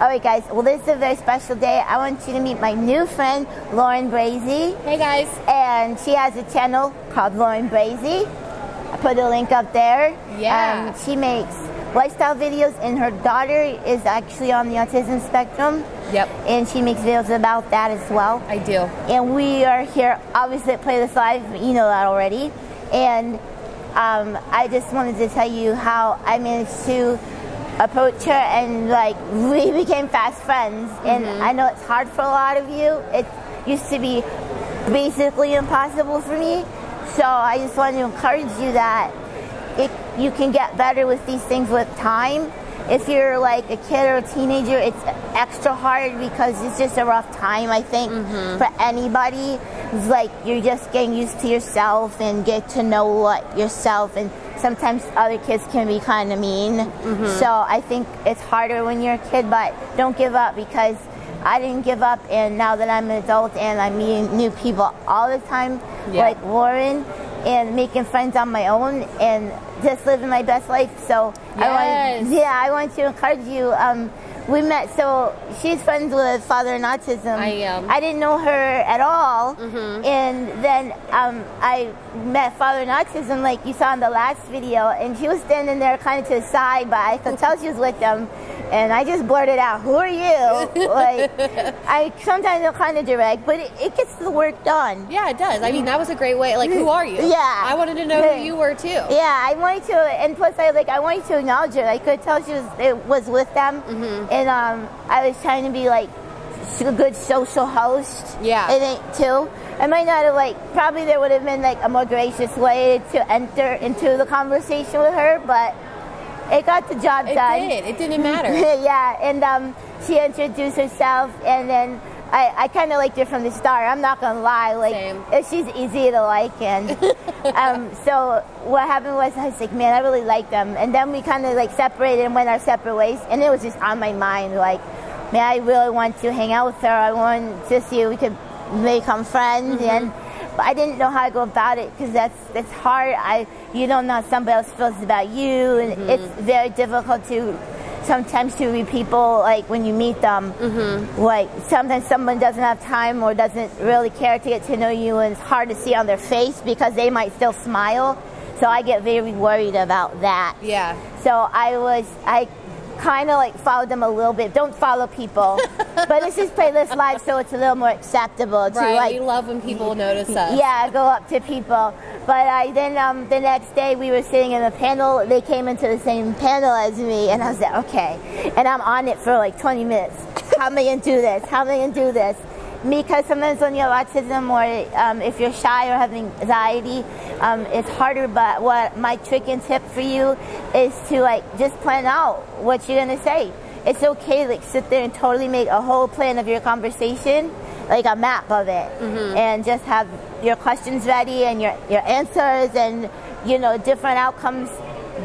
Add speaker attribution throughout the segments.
Speaker 1: Alright guys, well this is a very special day. I want you to meet my new friend, Lauren Brazee.
Speaker 2: Hey guys.
Speaker 1: And she has a channel called Lauren Brazee. I put a link up there.
Speaker 2: Yeah.
Speaker 1: She makes lifestyle videos, and her daughter is actually on the autism spectrum.
Speaker 2: Yep.
Speaker 1: And she makes videos about that as well.
Speaker 2: I do.
Speaker 1: And we are here, obviously, at Playlist Live. You know that already. And I just wanted to tell you how I managed to approach her, and like we became fast friends. And I know it's hard for a lot of you. It used to be basically impossible for me. So I just wanted to encourage you that you can get better with these things with time. If you're like a kid or a teenager, it's extra hard because it's just a rough time, I think, for anybody. It's like you're just getting used to yourself and get to know yourself, and sometimes other kids can be kind of mean. So I think it's harder when you're a kid, but don't give up, because I didn't give up, and now that I'm an adult and I'm meeting new people all the time, like Lauren, and making friends on my own and just living my best life. So I want to encourage you. We met, so she's friends with Father in Autism.
Speaker 2: I am.
Speaker 1: I didn't know her at all. And then I met Father in Autism, like you saw in the last video, and she was standing there kind of to the side, but I could tell she was with them. And I just blurted out, "Who are you?" Like, I sometimes I'm kind of direct, but it gets the work done.
Speaker 2: Yeah, it does. I mean, that was a great way. Like, who are you?
Speaker 1: Yeah.
Speaker 2: I wanted to know who you were too.
Speaker 1: Yeah, I wanted to, and plus I wanted to acknowledge her. I could tell she was with them, and I was trying to be like a good social host.
Speaker 2: Yeah.
Speaker 1: I think too. I might not have probably there would have been like a more gracious way to enter into the conversation with her, but it got the job done.
Speaker 2: It did. It didn't matter.
Speaker 1: Yeah, and she introduced herself, and then I kind of liked her from the start. I'm not gonna lie, she's easy to like, and so what happened was I was like, man, I really like them, and then we kind of separated and went our separate ways, and it was just on my mind, like, man, I really want to hang out with her. I want to see if we could become friends, and but I didn't know how to go about it, because that's hard. You don't know how somebody else feels about you, and it's very difficult sometimes to read people, like when you meet them, like sometimes someone doesn't have time or doesn't really care to get to know you, and it's hard to see on their face because they might still smile. So I get very worried about that.
Speaker 2: Yeah.
Speaker 1: So I kind of followed them a little bit. Don't follow people, but this is Playlist Live, so it's a little more acceptable to
Speaker 2: we love when people notice us.
Speaker 1: Yeah, go up to people. But then the next day we were sitting in a panel. They came into the same panel as me, and I was like, okay. And I'm on it for 20 minutes. How am I gonna do this? How am I gonna do this? Because sometimes when you have autism, or if you're shy or having anxiety, it's harder. But what my trick and tip for you is to just plan out what you're gonna say. It's okay, sit there and totally make a whole plan of your conversation, like a map of it, and just have your questions ready and your answers and different outcomes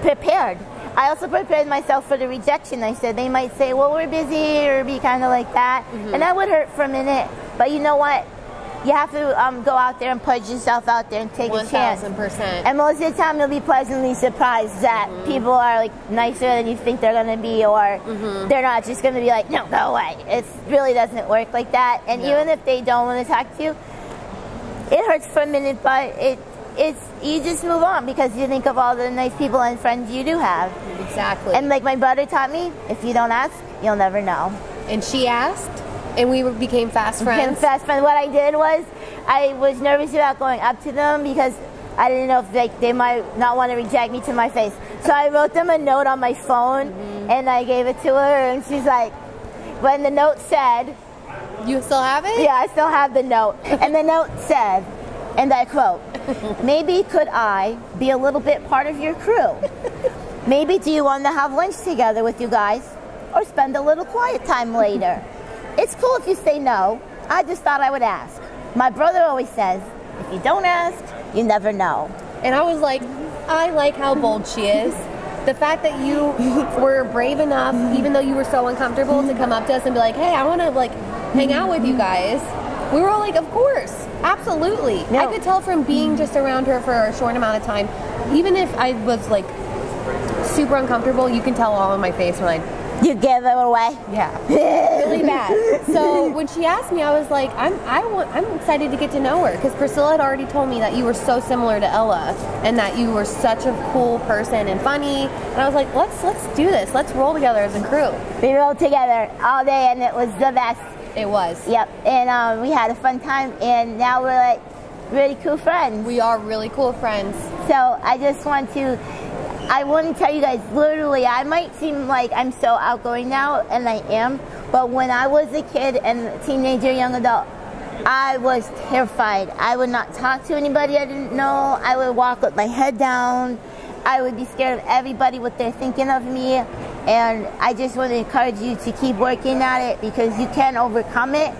Speaker 1: prepared. I also prepared myself for the rejection. I said they might say, well, we're busy, or be kind of like that. And that would hurt for a minute. But you know what? You have to go out there and put yourself out there and take a chance.
Speaker 2: 1000%.
Speaker 1: And most of the time you'll be pleasantly surprised that people are nicer than you think they're going to be, or they're not just going to be like, no, go away. It really doesn't work like that. And even if they don't want to talk to you, it hurts for a minute, but you just move on, because you think of all the nice people and friends you do have.
Speaker 2: Exactly.
Speaker 1: And like my brother taught me, if you don't ask, you'll never know.
Speaker 2: And she asked, and we became fast friends.
Speaker 1: What I did was, I was nervous about going up to them, because I didn't know if they might not want to reject me to my face. So I wrote them a note on my phone, and I gave it to her, and she's like, when the note said...
Speaker 2: You still have it?
Speaker 1: Yeah, I still have the note. And the note said, and I quote, "Maybe could I be a little bit part of your crew? Maybe do you want to have lunch together with you guys, or spend a little quiet time later? It's cool if you say no. I just thought I would ask. My brother always says, if you don't ask, you never know."
Speaker 2: And I was like, I like how bold she is. The fact that you were brave enough, even though you were so uncomfortable, to come up to us and be like, hey, I want to hang out with you guys. We were all like, of course, absolutely. No. I could tell from being just around her for a short amount of time, even if I was super uncomfortable, you can tell all in my face when
Speaker 1: You gave it away?
Speaker 2: Yeah, really bad. So when she asked me, I was like, I'm excited to get to know her, because Priscilla had already told me that you were so similar to Ella and that you were such a cool person and funny. And I was like, let's do this. Let's roll together as a crew.
Speaker 1: We rolled together all day, and it was the best.
Speaker 2: It was.
Speaker 1: Yep, and we had a fun time, and now we're like really cool friends.
Speaker 2: We are really cool friends.
Speaker 1: So I just want to tell you guys, literally, I might seem like I'm so outgoing now, and I am, but when I was a kid and a teenager, young adult, I was terrified. I would not talk to anybody I didn't know. I would walk with my head down. I would be scared of everybody, what they're thinking of me. And I just want to encourage you to keep working at it, because you can overcome it.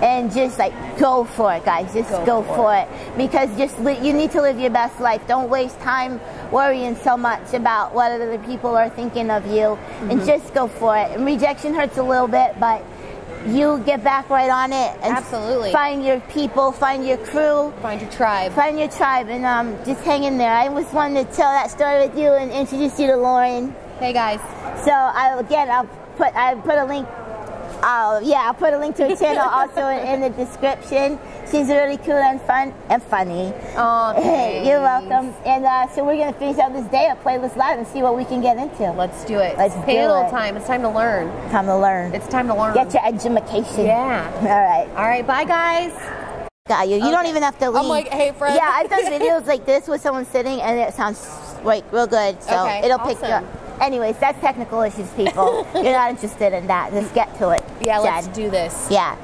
Speaker 1: And just like go for it, guys. Just go for it. Because you need to live your best life. Don't waste time worrying so much about what other people are thinking of you. And just go for it. And rejection hurts a little bit, but you get back right on it. And
Speaker 2: absolutely.
Speaker 1: Find your people, find your crew.
Speaker 2: Find your tribe.
Speaker 1: Find your tribe, and just hang in there. I just wanted to tell that story with you and introduce you to Lauren.
Speaker 2: Hey guys.
Speaker 1: So I'll put a link. I'll put a link to her channel also in the description. She's really cool and fun and funny.
Speaker 2: Oh, thanks.
Speaker 1: You're welcome. And so we're gonna finish out this day at Playlist Live and see what we can get into.
Speaker 2: Let's do it.
Speaker 1: Let's
Speaker 2: pay
Speaker 1: do
Speaker 2: a little
Speaker 1: it.
Speaker 2: time. It's time to learn.
Speaker 1: Time to learn.
Speaker 2: It's time to learn.
Speaker 1: Get your education.
Speaker 2: Yeah.
Speaker 1: All right.
Speaker 2: All right. Bye, guys.
Speaker 1: Got you. You don't even have to leave.
Speaker 2: I'm like, hey, friend.
Speaker 1: Yeah, I've done videos like this with someone sitting, and it sounds like real good. So it'll pick you up. Anyways, that's technical issues, people. You're not interested in that. Let's get to it.
Speaker 2: Yeah, let's do this.
Speaker 1: Yeah.